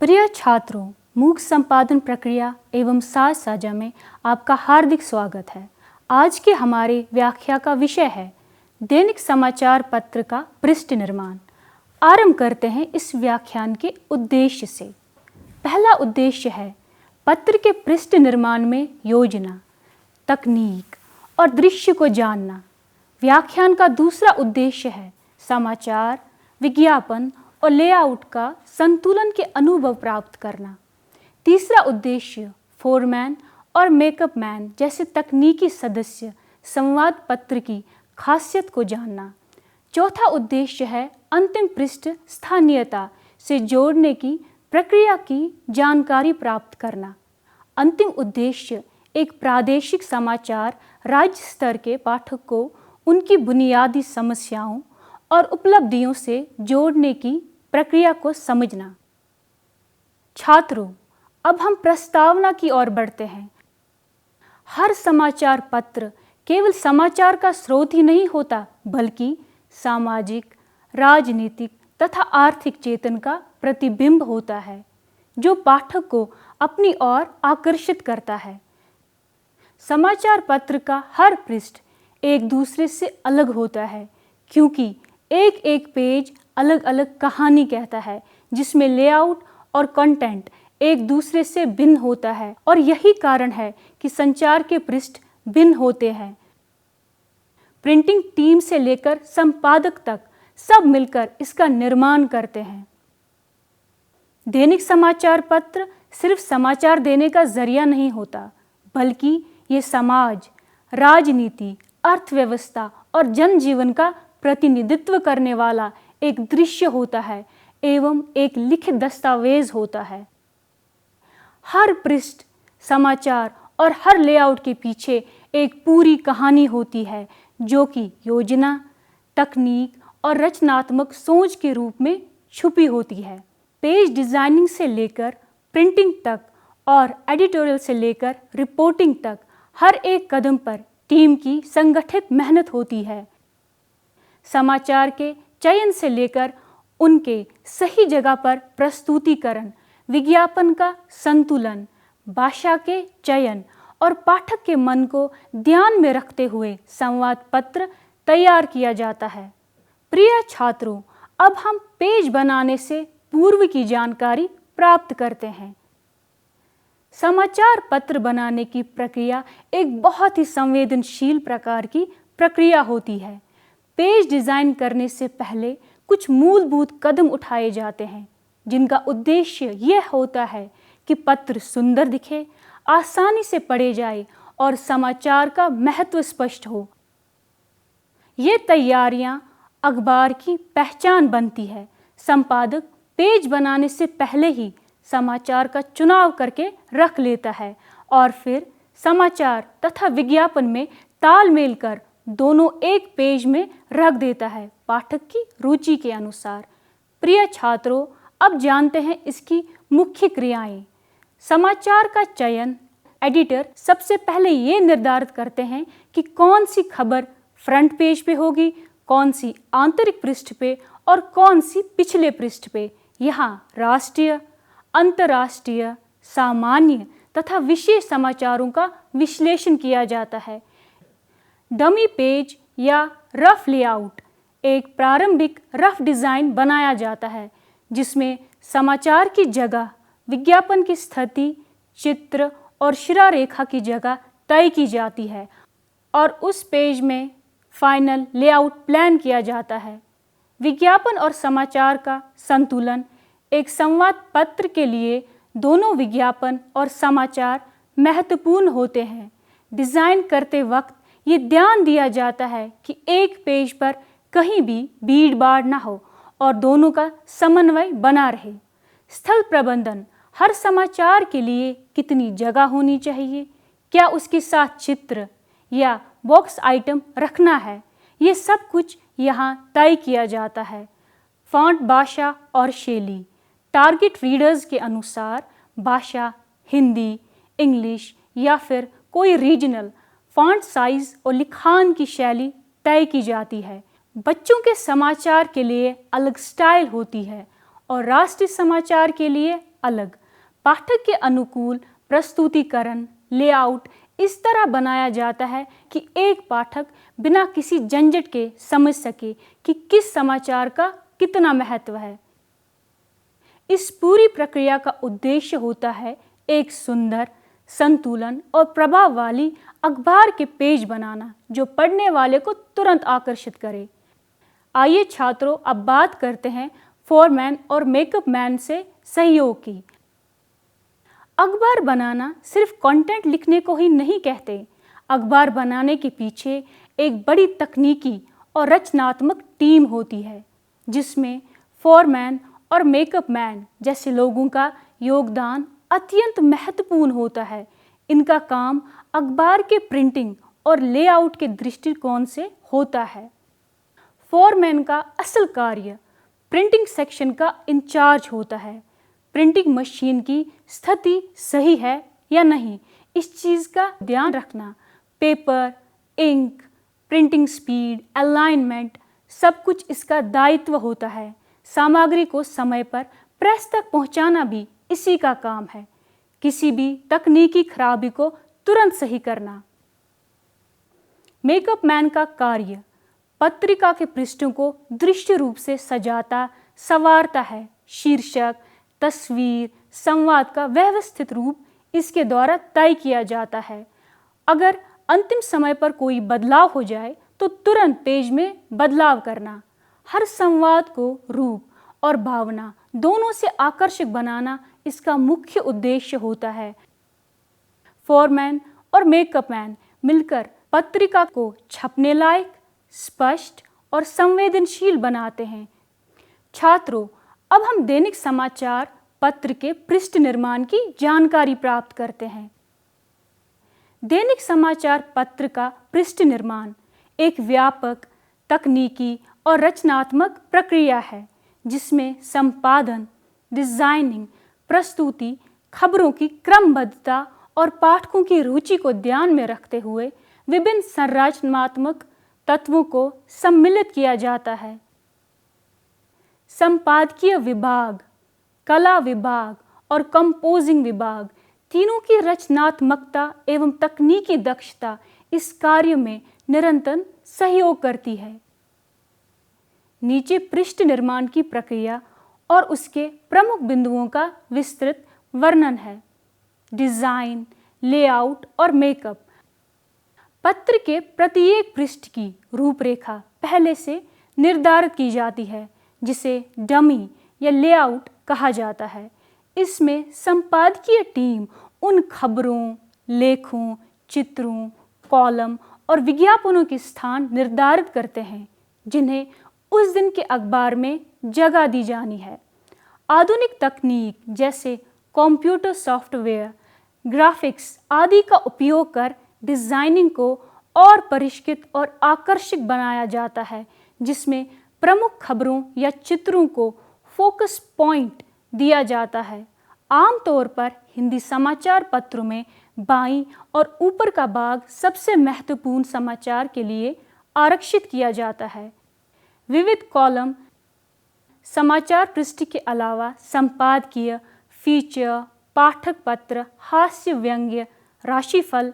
प्रिय छात्रों, मूक संपादन प्रक्रिया एवं साज साझा में आपका हार्दिक स्वागत है। आज के हमारे व्याख्या का विषय है दैनिक समाचार पत्र का पृष्ठ निर्माण। आरंभ करते हैं इस व्याख्यान के उद्देश्य से। पहला उद्देश्य है पत्र के पृष्ठ निर्माण में योजना, तकनीक और दृश्य को जानना। व्याख्यान का दूसरा उद्देश्य है समाचार, विज्ञापन और लेआउट का संतुलन के अनुभव प्राप्त करना। तीसरा उद्देश्य फोरमैन और मेकअप मैन जैसे तकनीकी सदस्य संवाद पत्र की खासियत को जानना। चौथा उद्देश्य है अंतिम पृष्ठ स्थानीयता से जोड़ने की प्रक्रिया की जानकारी प्राप्त करना। अंतिम उद्देश्य एक प्रादेशिक समाचार राज्य स्तर के पाठक को उनकी बुनियादी समस्याओं और उपलब्धियों से जोड़ने की प्रक्रिया को समझना। छात्रों, अब हम प्रस्तावना की ओर बढ़ते हैं। हर समाचार पत्र केवल समाचार का स्रोत ही नहीं होता, बल्कि सामाजिक, राजनीतिक तथा आर्थिक चेतन का प्रतिबिंब होता है, जो पाठक को अपनी ओर आकर्षित करता है। समाचार पत्र का हर पृष्ठ एक दूसरे से अलग होता है, क्योंकि एक एक पेज अलग अलग कहानी कहता है, जिसमें लेआउट और कंटेंट एक दूसरे से भिन्न होता है। और यही कारण है कि संचार के पृष्ठ भिन्न होते हैं। प्रिंटिंग टीम से लेकर संपादक तक सब मिलकर इसका निर्माण करते हैं। दैनिक समाचार पत्र सिर्फ समाचार देने का जरिया नहीं होता, बल्कि ये समाज, राजनीति, अर्थव्यवस्था और जनजीवन का प्रतिनिधित्व करने वाला एक दृश्य होता है एवं एक लिखित दस्तावेज होता है। हर पृष्ठ, समाचार और हर लेआउट के पीछे एक पूरी कहानी होती है, जो कि योजना, तकनीक और रचनात्मक सोच के रूप में छुपी होती है। पेज डिजाइनिंग से लेकर प्रिंटिंग तक और एडिटोरियल से लेकर रिपोर्टिंग तक हर एक कदम पर टीम की संगठित मेहनत होती है। समाचार के चयन से लेकर उनके सही जगह पर प्रस्तुतिकरण, विज्ञापन का संतुलन, भाषा के चयन और पाठक के मन को ध्यान में रखते हुए संवाद पत्र तैयार किया जाता है। प्रिय छात्रों, अब हम पेज बनाने से पूर्व की जानकारी प्राप्त करते हैं। समाचार पत्र बनाने की प्रक्रिया एक बहुत ही संवेदनशील प्रकार की प्रक्रिया होती है। पेज डिजाइन करने से पहले कुछ मूलभूत कदम उठाए जाते हैं, जिनका उद्देश्य यह होता है कि पत्र सुंदर दिखे, आसानी से पढ़े जाए और समाचार का महत्व स्पष्ट हो। ये तैयारियां अखबार की पहचान बनती है। संपादक पेज बनाने से पहले ही समाचार का चुनाव करके रख लेता है और फिर समाचार तथा विज्ञापन में तालमेल कर दोनों एक पेज में रख देता है, पाठक की रुचि के अनुसार। प्रिय छात्रों, अब जानते हैं इसकी मुख्य क्रियाएं। समाचार का चयन एडिटर सबसे पहले ये निर्धारित करते हैं कि कौन सी खबर फ्रंट पेज पे होगी, कौन सी आंतरिक पृष्ठ पे और कौन सी पिछले पृष्ठ पे। यहाँ राष्ट्रीय, अंतर्राष्ट्रीय, सामान्य तथा विशेष समाचारों का विश्लेषण किया जाता है। डमी पेज या रफ लेआउट एक प्रारंभिक रफ डिज़ाइन बनाया जाता है, जिसमें समाचार की जगह, विज्ञापन की स्थिति, चित्र और शिरोरेखा की जगह तय की जाती है और उस पेज में फाइनल लेआउट प्लान किया जाता है। विज्ञापन और समाचार का संतुलन। एक संवाद पत्र के लिए दोनों विज्ञापन और समाचार महत्वपूर्ण होते हैं। डिज़ाइन करते वक्त ये ध्यान दिया जाता है कि एक पेज पर कहीं भी भीड़ भाड़ ना हो और दोनों का समन्वय बना रहे। स्थल प्रबंधन। हर समाचार के लिए कितनी जगह होनी चाहिए, क्या उसके साथ चित्र या बॉक्स आइटम रखना है, ये सब कुछ यहाँ तय किया जाता है। फॉन्ट, भाषा और शैली। टारगेट रीडर्स के अनुसार भाषा हिंदी, इंग्लिश या फिर कोई रीजनल। फॉन्ट साइज और लिखान की शैली तय की जाती है। बच्चों के समाचार के लिए अलग स्टाइल होती है और राष्ट्रीय समाचार के लिए अलग, पाठक के अनुकूल प्रस्तुतिकरण, लेआउट इस तरह बनाया जाता है कि एक पाठक बिना किसी झंझट के समझ सके कि किस समाचार का कितना महत्व है। इस पूरी प्रक्रिया का उद्देश्य होता है एक सुंदर, संतुलन और प्रभाव वाली अखबार के पेज बनाना जो पढ़ने वाले को तुरंत आकर्षित करे। आइए छात्रों, अब बात करते हैं फोरमैन और मेकअप मैन से सहयोग की। अखबार बनाना सिर्फ कंटेंट लिखने को ही नहीं कहते। अखबार बनाने के पीछे एक बड़ी तकनीकी और रचनात्मक टीम होती है जिसमें फोरमैन और मेकअप मैन जैसे लोगों का योगदान अत्यंत महत्वपूर्ण होता है। इनका काम अखबार के प्रिंटिंग और लेआउट के दृष्टिकोण से होता है। फोरमैन का असल कार्य प्रिंटिंग सेक्शन का इंचार्ज होता है। प्रिंटिंग मशीन की स्थिति सही है या नहीं, इस चीज़ का ध्यान रखना। Paper, ink, printing speed, alignment सब कुछ इसका दायित्व होता है। सामग्री को समय पर प्रेस तक पहुंचाना भी इसी का काम है। किसी भी तकनीकी खराबी को तुरंत सही करना। मेकअप मैन का कार्य पत्रिका के पृष्ठों को दृश्य रूप से सजाता संवारता है। शीर्षक, तस्वीर, संवाद का व्यवस्थित रूप इसके द्वारा तय किया जाता है। अगर अंतिम समय पर कोई बदलाव हो जाए तो तुरंत पेज में बदलाव करना। हर संवाद को रूप और भावना दोनों से आकर्षक बनाना इसका मुख्य उद्देश्य होता है। फोरमैन और मेकअप मैन मिलकर पत्रिका को छपने लायक, स्पष्ट और संवेदनशील बनाते हैं। छात्रों, अब हम दैनिक समाचार पत्र के पृष्ठ निर्माण की जानकारी प्राप्त करते हैं। दैनिक समाचार पत्र का पृष्ठ निर्माण एक व्यापक, तकनीकी और रचनात्मक प्रक्रिया है जिसमें संपादन, डिजाइनिंग, प्रस्तुति, खबरों की क्रमबद्धता और पाठकों की रुचि को ध्यान में रखते हुए विभिन्न संरचनात्मक तत्वों को सम्मिलित किया जाता है। संपादकीय विभाग, कला विभाग और कंपोजिंग विभाग तीनों की रचनात्मकता एवं तकनीकी दक्षता इस कार्य में निरंतर सहयोग करती है। नीचे पृष्ठ निर्माण की प्रक्रिया और उसके प्रमुख बिंदुओं का विस्तृत वर्णन है। डिजाइन, लेआउट और मेकअप। पत्र के प्रत्येक पृष्ठ की रूपरेखा पहले से निर्धारित की जाती है जिसे डमी या लेआउट कहा जाता है। इसमें संपादकीय टीम उन खबरों, लेखों, चित्रों, कॉलम और विज्ञापनों के स्थान निर्धारित करते हैं जिन्हें उस दिन के अखबार में जगह दी जानी है। आधुनिक तकनीक जैसे कंप्यूटर सॉफ्टवेयर, ग्राफिक्स आदि का उपयोग कर डिजाइनिंग को और परिष्कृत और आकर्षक बनाया जाता है जिसमें प्रमुख खबरों या चित्रों को फोकस पॉइंट दिया जाता है। आमतौर पर हिंदी समाचार पत्रों में बाईं और ऊपर का भाग सबसे महत्वपूर्ण समाचार के लिए आरक्षित किया जाता है। विविध कॉलम समाचार पृष्ठ के अलावा संपादकीय, फीचर, पाठक पत्र, हास्य व्यंग्य, राशिफल,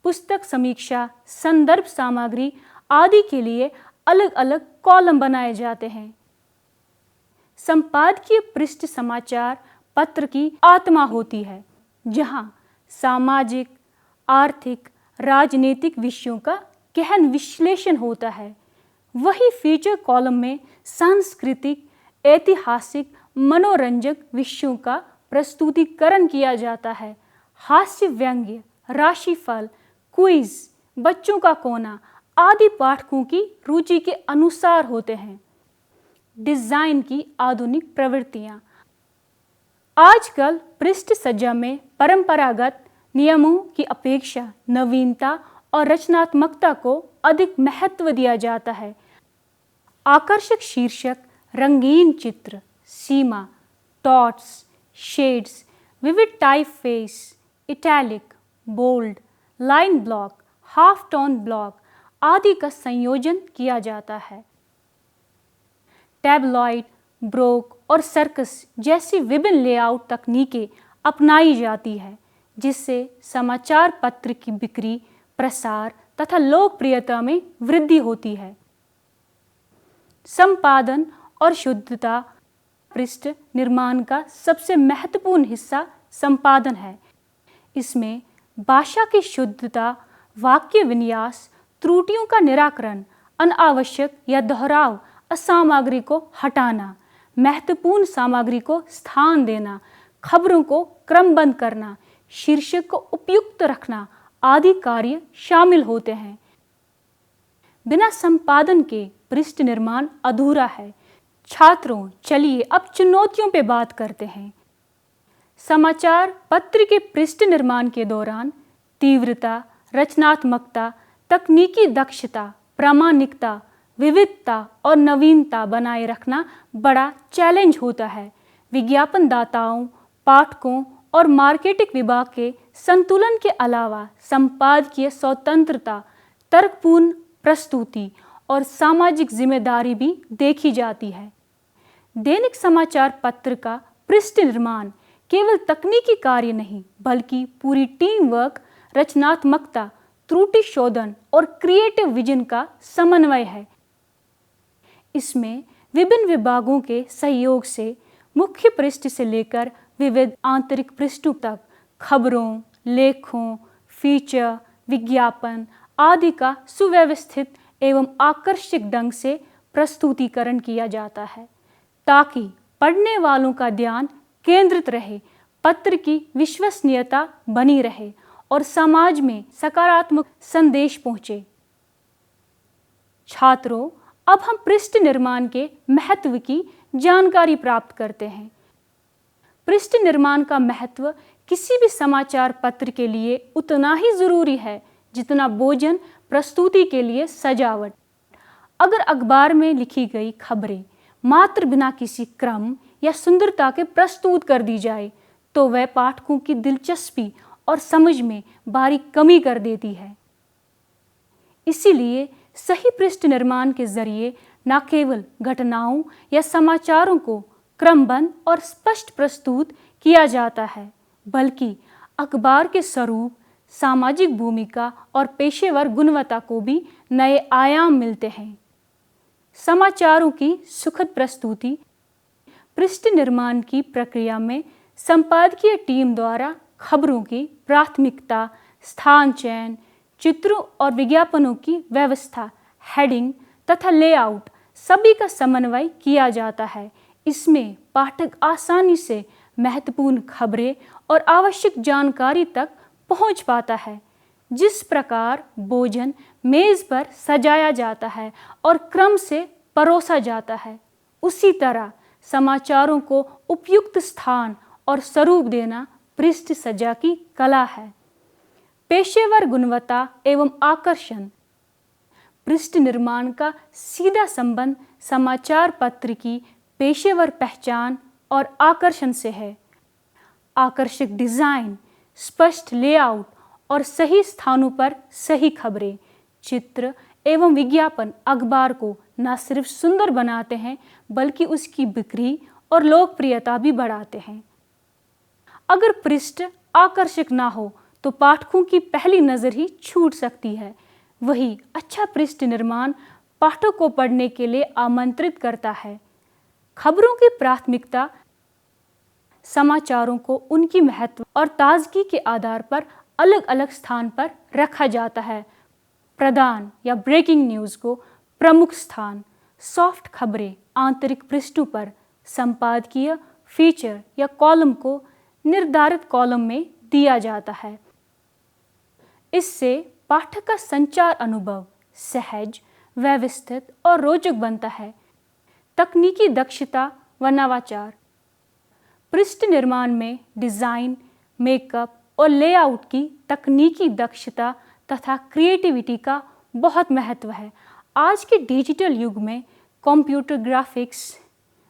पुस्तक समीक्षा, संदर्भ सामग्री आदि के लिए अलग अलग कॉलम बनाए जाते हैं। संपादकीय पृष्ठ समाचार पत्र की आत्मा होती है जहां सामाजिक, आर्थिक, राजनीतिक विषयों का गहन विश्लेषण होता है। वही फीचर कॉलम में सांस्कृतिक, ऐतिहासिक, मनोरंजक विषयों का प्रस्तुतिकरण किया जाता है। हास्य व्यंग्य, राशिफल, क्विज, बच्चों का कोना आदि पाठकों की रुचि के अनुसार होते हैं। डिजाइन की आधुनिक प्रवृत्तियां। आजकल पृष्ठ सज्जा में परंपरागत नियमों की अपेक्षा नवीनता और रचनात्मकता को अधिक महत्व दिया जाता है। आकर्षक शीर्षक, रंगीन चित्र, सीमा, dots, shades, vivid typeface, italic, bold, line block, half tone block आदि का संयोजन किया जाता है। टैबलॉइड, ब्रोक और सर्कस जैसी विभिन्न लेआउट तकनीकें अपनाई जाती है, जिससे समाचार पत्र की बिक्री, प्रसार तथा लोकप्रियता में वृद्धि होती है। संपादन और शुद्धता पृष्ठ निर्माण का सबसे महत्वपूर्ण हिस्सा संपादन है। इसमें भाषा की शुद्धता, वाक्य विन्यास, त्रुटियों का निराकरण, अनावश्यक या दोहराव असामग्री को हटाना, महत्वपूर्ण सामग्री को स्थान देना, खबरों को क्रमबद्ध करना, शीर्षक को उपयुक्त रखना आदि कार्य शामिल होते हैं। बिना संपादन के पृष्ठ निर्माण अधूरा है। छात्रों, चलिए अब चुनौतियों पे बात करते हैं। समाचार पत्र के पृष्ठ निर्माण के दौरान तीव्रता, रचनात्मकता, तकनीकी दक्षता, प्रामाणिकता, विविधता और नवीनता बनाए रखना बड़ा चैलेंज होता है। विज्ञापनदाताओं, पाठकों और मार्केटिंग विभाग के संतुलन के अलावा संपादकीय स्वतंत्रता, तर्कपूर्ण प्रस्तुति और सामाजिक जिम्मेदारी भी देखी जाती है। दैनिक समाचार पत्र का पृष्ठ निर्माण केवल तकनीकी कार्य नहीं, बल्कि पूरी टीम वर्क, रचनात्मकता, त्रुटि शोधन और क्रिएटिव विजन का समन्वय है। इसमें विभिन्न विभागों के सहयोग से मुख्य पृष्ठ से लेकर विविध आंतरिक पृष्ठों तक खबरों, लेखों, फीचर, विज्ञापन आदि का सुव्यवस्थित एवं आकर्षक ढंग से प्रस्तुतिकरण किया जाता है, ताकि पढ़ने वालों का ध्यान केंद्रित रहे, पत्र की विश्वसनीयता बनी रहे और समाज में सकारात्मक संदेश पहुंचे। छात्रों, अब हम पृष्ठ निर्माण के महत्व की जानकारी प्राप्त करते हैं। पृष्ठ निर्माण का महत्व किसी भी समाचार पत्र के लिए उतना ही जरूरी है जितना भोजन प्रस्तुति के लिए सजावट। अगर अखबार में लिखी गई खबरें मात्र बिना किसी क्रम या सुंदरता के प्रस्तुत कर दी जाए, तो वह पाठकों की दिलचस्पी और समझ में भारी कमी कर देती है। इसीलिए सही पृष्ठ निर्माण के जरिए न केवल घटनाओं या समाचारों को क्रमबद्ध और स्पष्ट प्रस्तुत किया जाता है, बल्कि अखबार के स्वरूप, सामाजिक भूमिका और पेशेवर गुणवत्ता को भी नए आयाम मिलते हैं। समाचारों की सुखद प्रस्तुति पृष्ठ निर्माण की प्रक्रिया में संपादकीय टीम द्वारा खबरों की प्राथमिकता, स्थान चयन, चित्रों और विज्ञापनों की व्यवस्था, हेडिंग तथा लेआउट सभी का समन्वय किया जाता है। इसमें पाठक आसानी से महत्वपूर्ण खबरें और आवश्यक जानकारी तक पहुंच पाता है। जिस प्रकार भोजन मेज पर सजाया जाता है और क्रम से परोसा जाता है, उसी तरह समाचारों को उपयुक्त स्थान और स्वरूप देना पृष्ठ सज्जा की कला है। पेशेवर गुणवत्ता एवं आकर्षण। पृष्ठ निर्माण का सीधा संबंध समाचार पत्र की पेशेवर पहचान और आकर्षण से है। आकर्षक डिजाइन, स्पष्ट लेआउट और सही स्थानों पर सही खबरें, चित्र एवं विज्ञापन अखबार को न सिर्फ सुंदर बनाते हैं, बल्कि उसकी बिक्री और लोकप्रियता भी बढ़ाते हैं। अगर पृष्ठ आकर्षक ना हो तो पाठकों की पहली नज़र ही छूट सकती है। वही अच्छा पृष्ठ निर्माण पाठक को पढ़ने के लिए आमंत्रित करता है। खबरों की प्राथमिकता समाचारों को उनकी महत्व और ताजगी के आधार पर अलग अलग स्थान पर रखा जाता है। प्रधान या ब्रेकिंग न्यूज़ को प्रमुख स्थान, सॉफ्ट खबरें आंतरिक पृष्ठों पर, संपादकीय, फीचर या कॉलम को निर्धारित कॉलम में दिया जाता है। इससे पाठक का संचार अनुभव सहज, व्यवस्थित और रोचक बनता है। तकनीकी दक्षता व नवाचार। पृष्ठ निर्माण में डिज़ाइन, मेकअप और लेआउट की तकनीकी दक्षता तथा क्रिएटिविटी का बहुत महत्व है। आज के डिजिटल युग में कंप्यूटर ग्राफिक्स,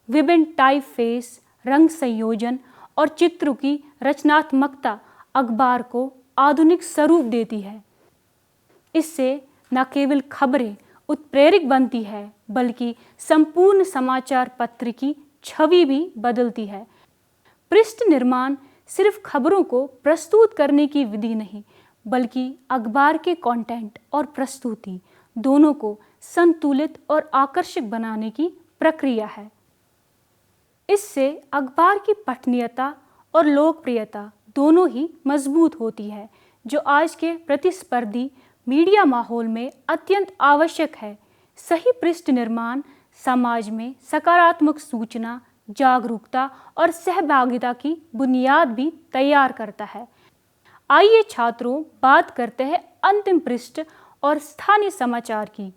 विभिन्न टाइपफेस, रंग संयोजन और चित्रों की रचनात्मकता अखबार को आधुनिक स्वरूप देती है। इससे न केवल खबरें उत्प्रेरक बनती है, बल्कि संपूर्ण समाचार पत्र की छवि भी बदलती है। पृष्ठ निर्माण सिर्फ खबरों को प्रस्तुत करने की विधि नहीं, बल्कि अखबार के कंटेंट और प्रस्तुति दोनों को संतुलित और आकर्षक बनाने की प्रक्रिया है। इससे अखबार की पठनीयता और लोकप्रियता दोनों ही मजबूत होती है, जो आज के प्रतिस्पर्धी मीडिया माहौल में अत्यंत आवश्यक है। सही पृष्ठ निर्माण समाज में सकारात्मक सूचना, जागरूकता और सहभागिता की बुनियाद भी तैयार करता है। आइए छात्रों, बात करते हैं अंतिम पृष्ठ और स्थानीय समाचार की।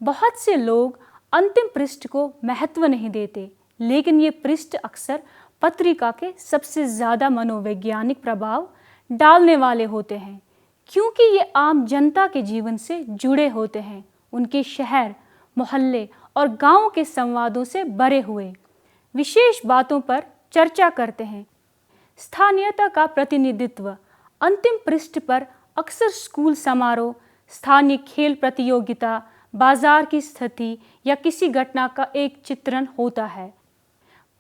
बहुत से लोग अंतिम पृष्ठ को महत्व नहीं देते, लेकिन ये पृष्ठ अक्सर पत्रिका के सबसे ज़्यादा मनोवैज्ञानिक प्रभाव डालने वाले होते हैं, क्योंकि ये आम जनता के जीवन से जुड़े होते हैं, उनके शहर, मोहल्ले और गांव के संवादों से भरे हुए। विशेष बातों पर चर्चा करते हैं। स्थानीयता का प्रतिनिधित्व। अंतिम पृष्ठ पर अक्सर स्कूल समारोह, स्थानीय खेल प्रतियोगिता, बाजार की स्थिति या किसी घटना का एक चित्रण होता है।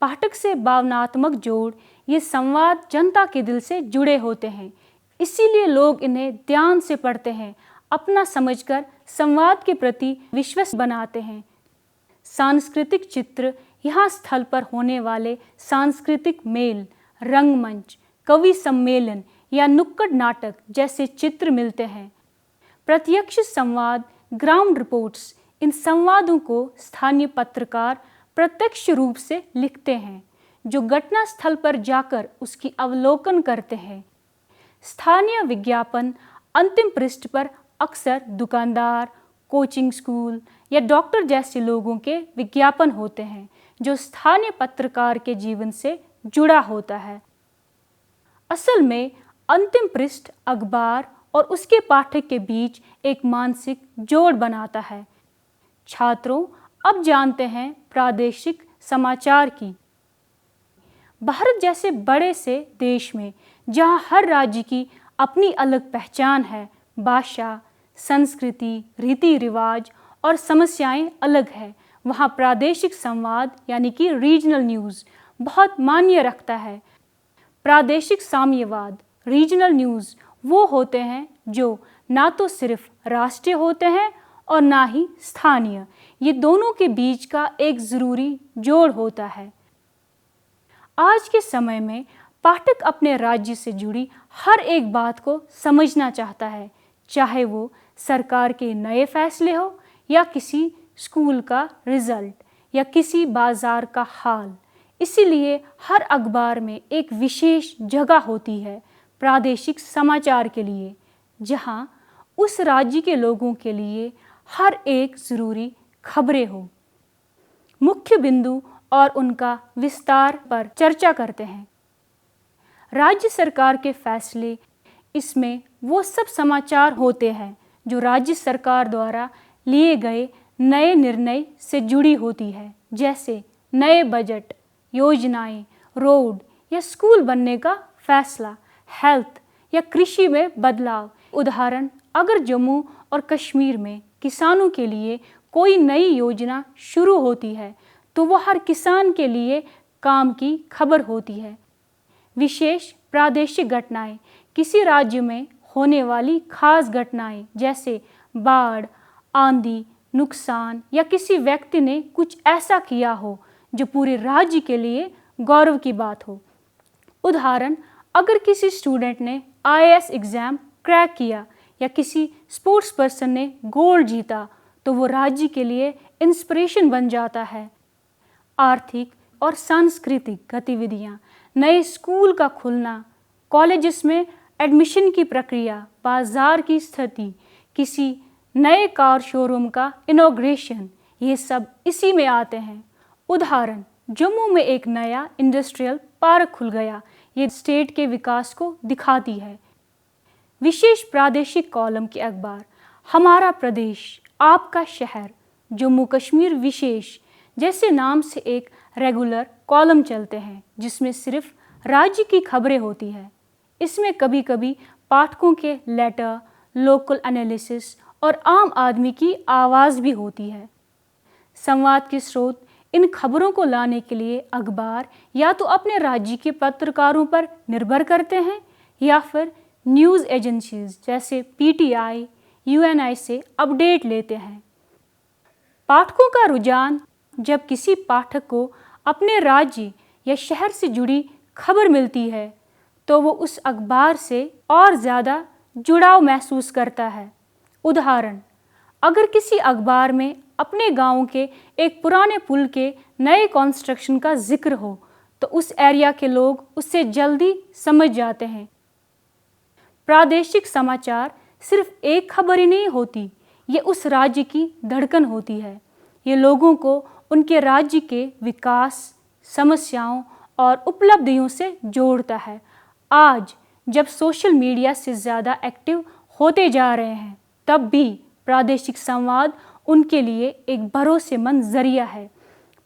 पाठक से भावनात्मक जोड़। ये संवाद जनता के दिल से जुड़े होते हैं, इसीलिए लोग इन्हें ध्यान से पढ़ते हैं, अपना समझकर संवाद के प्रति विश्वास बनाते हैं। सांस्कृतिक चित्र। यहाँ स्थल पर होने वाले सांस्कृतिक मेल, रंगमंच, कवि सम्मेलन या नुक्कड़ नाटक जैसे चित्र मिलते हैं। प्रत्यक्ष संवाद, ग्राउंड रिपोर्ट्स। इन संवादों को स्थानीय पत्रकार प्रत्यक्ष रूप से लिखते हैं, जो घटना स्थल पर जाकर उसकी अवलोकन करते हैं। स्थानीय विज्ञापन। अंतिम पृष्ठ पर अक्सर दुकानदार, कोचिंग स्कूल या डॉक्टर जैसे लोगों के विज्ञापन होते हैं, जो स्थानीय पत्रकार के जीवन से जुड़ा होता है। असल में अंतिम पृष्ठ अखबार और उसके पाठक के बीच एक मानसिक जोड़ बनाता है। छात्रों, अब जानते हैं प्रादेशिक समाचार की। भारत जैसे बड़े से देश में, जहां हर राज्य की अपनी अलग पहचान है, भाषा, संस्कृति, रीति रिवाज और समस्याएं अलग है, वहाँ प्रादेशिक संवाद यानी कि रीजनल न्यूज़ बहुत मान्य रखता है। प्रादेशिक साम्यवाद। रीजनल न्यूज़ वो होते हैं जो ना तो सिर्फ राष्ट्रीय होते हैं और ना ही स्थानीय। ये दोनों के बीच का एक ज़रूरी जोड़ होता है। आज के समय में पाठक अपने राज्य से जुड़ी हर एक बात को समझना चाहता है, चाहे वो सरकार के नए फैसले हो या किसी स्कूल का रिजल्ट या किसी बाजार का हाल। इसीलिए हर अखबार में एक विशेष जगह होती है प्रादेशिक समाचार के लिए, जहां उस राज्य के लोगों के लिए हर एक ज़रूरी खबरें हो। मुख्य बिंदु और उनका विस्तार पर चर्चा करते हैं। राज्य सरकार के फैसले। इसमें वो सब समाचार होते हैं जो राज्य सरकार द्वारा लिए गए नए निर्णय से जुड़ी होती है, जैसे नए बजट, योजनाएं, रोड या स्कूल बनने का फैसला, हेल्थ या कृषि में बदलाव। उदाहरण, अगर जम्मू और कश्मीर में किसानों के लिए कोई नई योजना शुरू होती है तो वह हर किसान के लिए काम की खबर होती है। विशेष प्रादेशिक घटनाएं। किसी राज्य में होने वाली खास घटनाएं, जैसे बाढ़, आंधी, नुकसान या किसी व्यक्ति ने कुछ ऐसा किया हो जो पूरे राज्य के लिए गौरव की बात हो। उदाहरण, अगर किसी स्टूडेंट ने IAS एग्ज़ाम क्रैक किया या किसी स्पोर्ट्स पर्सन ने गोल्ड जीता तो वो राज्य के लिए इंस्पिरेशन बन जाता है। आर्थिक और सांस्कृतिक गतिविधियाँ। नए स्कूल का खुलना, कॉलेजेस में एडमिशन की प्रक्रिया, बाजार की स्थिति, किसी नए कार शोरूम का इनॉग्रेशन, ये सब इसी में आते हैं। उदाहरण, जम्मू में एक नया इंडस्ट्रियल पार्क खुल गया, ये स्टेट के विकास को दिखाती है। विशेष प्रादेशिक कॉलम के अखबार। हमारा प्रदेश, आपका शहर, जम्मू कश्मीर विशेष जैसे नाम से एक रेगुलर कॉलम चलते हैं, जिसमें सिर्फ राज्य की खबरें होती है। इसमें कभी कभी पाठकों के लेटर, लोकल एनालिसिस और आम आदमी की आवाज़ भी होती है। संवाद के स्रोत। इन खबरों को लाने के लिए अखबार या तो अपने राज्य के पत्रकारों पर निर्भर करते हैं या फिर न्यूज़ एजेंसीज जैसे पीटीआई, यूएनआई से अपडेट लेते हैं। पाठकों का रुझान: जब किसी पाठक को अपने राज्य या शहर से जुड़ी खबर मिलती है तो वो उस अखबार से और ज़्यादा जुड़ाव महसूस करता है। उदाहरण: अगर किसी अखबार में अपने गांव के एक पुराने पुल के नए कंस्ट्रक्शन का जिक्र हो तो उस एरिया के लोग उससे जल्दी समझ जाते हैं। प्रादेशिक समाचार सिर्फ एक खबर ही नहीं होती, ये उस राज्य की धड़कन होती है। ये लोगों को उनके राज्य के विकास, समस्याओं और उपलब्धियों से जोड़ता है। आज जब सोशल मीडिया से ज़्यादा एक्टिव होते जा रहे हैं, तब भी प्रादेशिक संवाद उनके लिए एक भरोसेमंद जरिया है।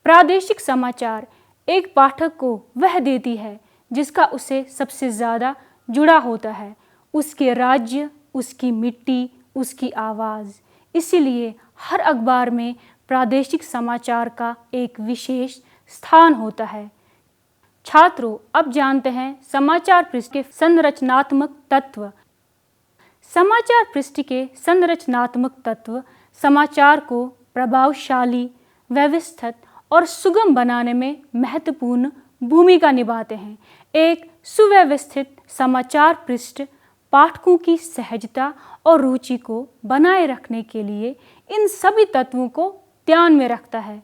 प्रादेशिक समाचार एक पाठक को वह देती है जिसका उसे सबसे ज़्यादा जुड़ा होता है, उसके राज्य, उसकी मिट्टी, उसकी आवाज़। इसीलिए हर अखबार में प्रादेशिक समाचार का एक विशेष स्थान होता है। छात्रों, अब जानते हैं समाचार पृष्ठ के संरचनात्मक तत्व। समाचार पृष्ठ के संरचनात्मक तत्व समाचार को प्रभावशाली, व्यवस्थित और सुगम बनाने में महत्वपूर्ण भूमिका निभाते हैं। एक सुव्यवस्थित समाचार पृष्ठ पाठकों की सहजता और रुचि को बनाए रखने के लिए इन सभी तत्वों को ध्यान में रखता है।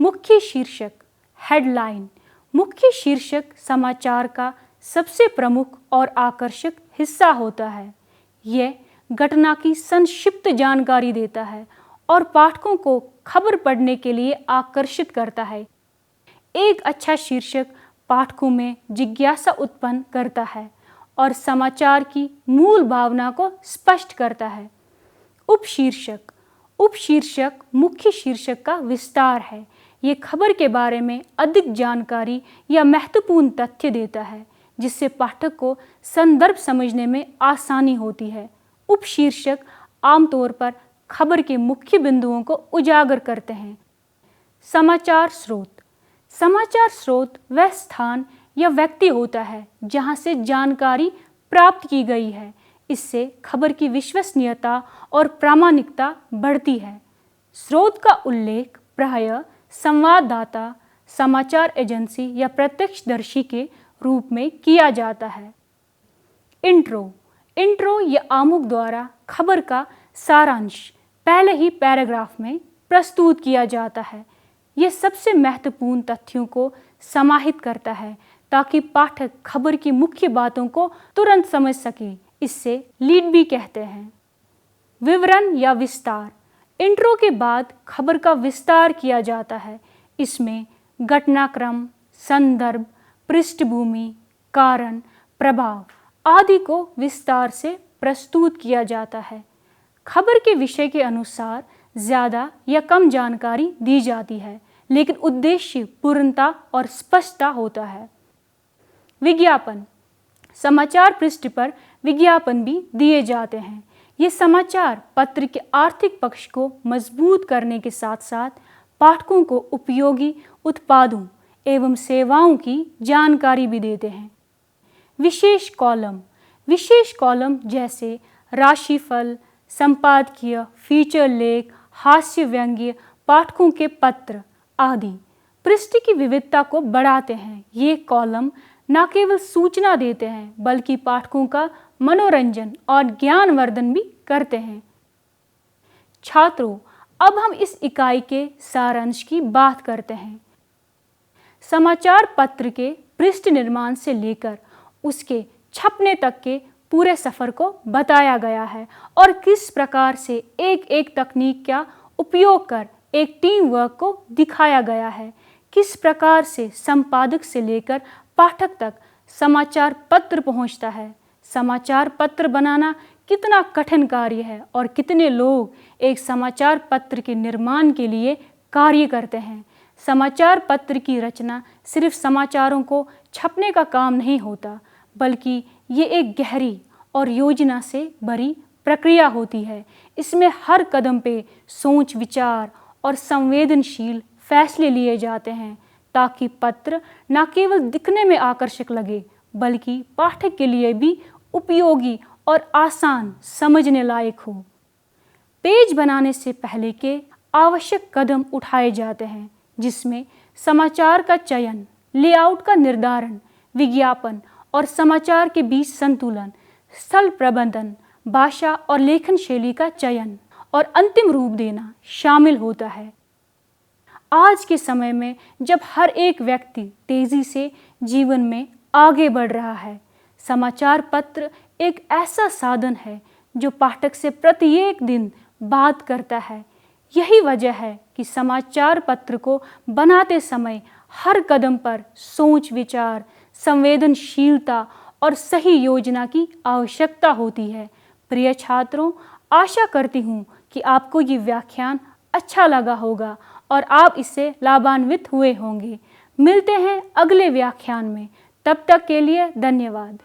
मुख्य शीर्षक, हेडलाइन। मुख्य शीर्षक समाचार का सबसे प्रमुख और आकर्षक हिस्सा होता है। यह घटना की संक्षिप्त जानकारी देता है और पाठकों को खबर पढ़ने के लिए आकर्षित करता है। एक अच्छा शीर्षक पाठकों में जिज्ञासा उत्पन्न करता है और समाचार की मूल भावना को स्पष्ट करता है। उपशीर्षक। उपशीर्षक मुख्य शीर्षक का विस्तार है। ये खबर के बारे में अधिक जानकारी या महत्वपूर्ण तथ्य देता है जिससे पाठक को संदर्भ समझने में आसानी होती है। उपशीर्षक आमतौर पर खबर के मुख्य बिंदुओं को उजागर करते हैं। समाचार स्रोत। समाचार स्रोत वह स्थान या व्यक्ति होता है जहां से जानकारी प्राप्त की गई है। इससे खबर की विश्वसनीयता और प्रामाणिकता बढ़ती है। स्रोत का उल्लेख प्रायः संवाददाता, समाचार एजेंसी या प्रत्यक्षदर्शी के रूप में किया जाता है। इंट्रो। इंट्रो या आमुख द्वारा खबर का सारांश पहले ही पैराग्राफ में प्रस्तुत किया जाता है। यह सबसे महत्वपूर्ण तथ्यों को समाहित करता है ताकि पाठक खबर की मुख्य बातों को तुरंत समझ सके। इससे लीड भी कहते हैं। विवरण या विस्तार। इंट्रो के बाद खबर का विस्तार किया जाता है। इसमें घटनाक्रम, संदर्भ, पृष्ठभूमि, कारण, प्रभाव आदि को विस्तार से प्रस्तुत किया जाता है। खबर के विषय के अनुसार ज़्यादा या कम जानकारी दी जाती है, लेकिन उद्देश्य पूर्णता और स्पष्टता होता है। विज्ञापन। समाचार पृष्ठ पर विज्ञापन भी दिए जाते हैं। ये समाचार पत्र के आर्थिक पक्ष को मजबूत करने के साथ साथ पाठकों को उपयोगी उत्पादों एवं सेवाओं की जानकारी भी देते हैं। विशेष कॉलम। विशेष कॉलम जैसे राशिफल, संपादकीय, फीचर लेख, हास्य व्यंग्य, पाठकों के पत्र आदि पृष्ठ की विविधता को बढ़ाते हैं। ये कॉलम न केवल सूचना देते हैं बल्कि पाठकों का मनोरंजन और ज्ञानवर्धन भी करते हैं। छात्रों, अब हम इस इकाई के सारांश की बात करते हैं। समाचार पत्र के पृष्ठ निर्माण से लेकर उसके छपने तक के पूरे सफ़र को बताया गया है और किस प्रकार से एक एक तकनीक का उपयोग कर एक टीम वर्क को दिखाया गया है। किस प्रकार से संपादक से लेकर पाठक तक समाचार पत्र पहुंचता है। समाचार पत्र बनाना कितना कठिन कार्य है और कितने लोग एक समाचार पत्र के निर्माण के लिए कार्य करते हैं। समाचार पत्र की रचना सिर्फ समाचारों को छपने का काम नहीं होता, बल्कि ये एक गहरी और योजना से भरी प्रक्रिया होती है। इसमें हर कदम पे सोच, विचार और संवेदनशील फैसले लिए जाते हैं ताकि पत्र न केवल दिखने में आकर्षक लगे बल्कि पाठक के लिए भी उपयोगी और आसान समझने लायक हो। पेज बनाने से पहले के आवश्यक कदम उठाए जाते हैं जिसमें समाचार का चयन, लेआउट का निर्धारण, विज्ञापन और समाचार के बीच संतुलन, स्थल प्रबंधन, भाषा और लेखन शैली का चयन और अंतिम रूप देना शामिल होता है। आज के समय में जब हर एक व्यक्ति तेजी से जीवन में आगे बढ़ रहा है, समाचार पत्र एक ऐसा साधन है जो पाठक से प्रत्येक दिन बात करता है। यही वजह है कि समाचार पत्र को बनाते समय हर कदम पर सोच विचार, संवेदनशीलता और सही योजना की आवश्यकता होती है। प्रिय छात्रों, आशा करती हूँ कि आपको ये व्याख्यान अच्छा लगा होगा और आप इससे लाभान्वित हुए होंगे। मिलते हैं अगले व्याख्यान में। तब तक के लिए धन्यवाद।